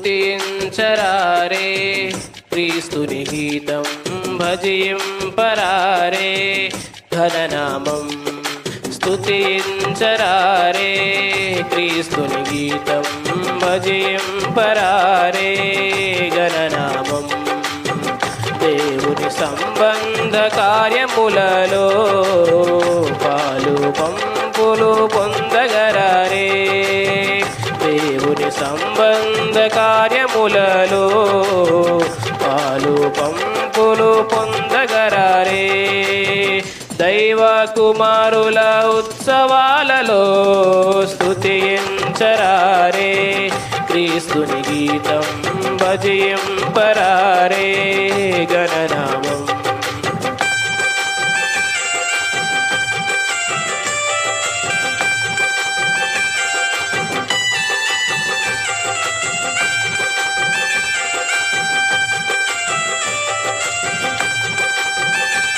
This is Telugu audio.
స్తుతించరారే క్రీస్తుని గీతం భజింపరారే ఘననామం స్తుతించరారే క్రీస్తుని గీతం భజింపరారే ఘననామం దేవుని సంబంధ కార్యములలో పాలు పంపులు పొందగరారే దేవుని సంబంధ కార్యములలో పాలు పంపులు పొందగరారే దైవ కుమారుల ఉత్సవాలలో స్తుతించరారే క్రీస్తుని గీతం భజింపరారే ఘననామం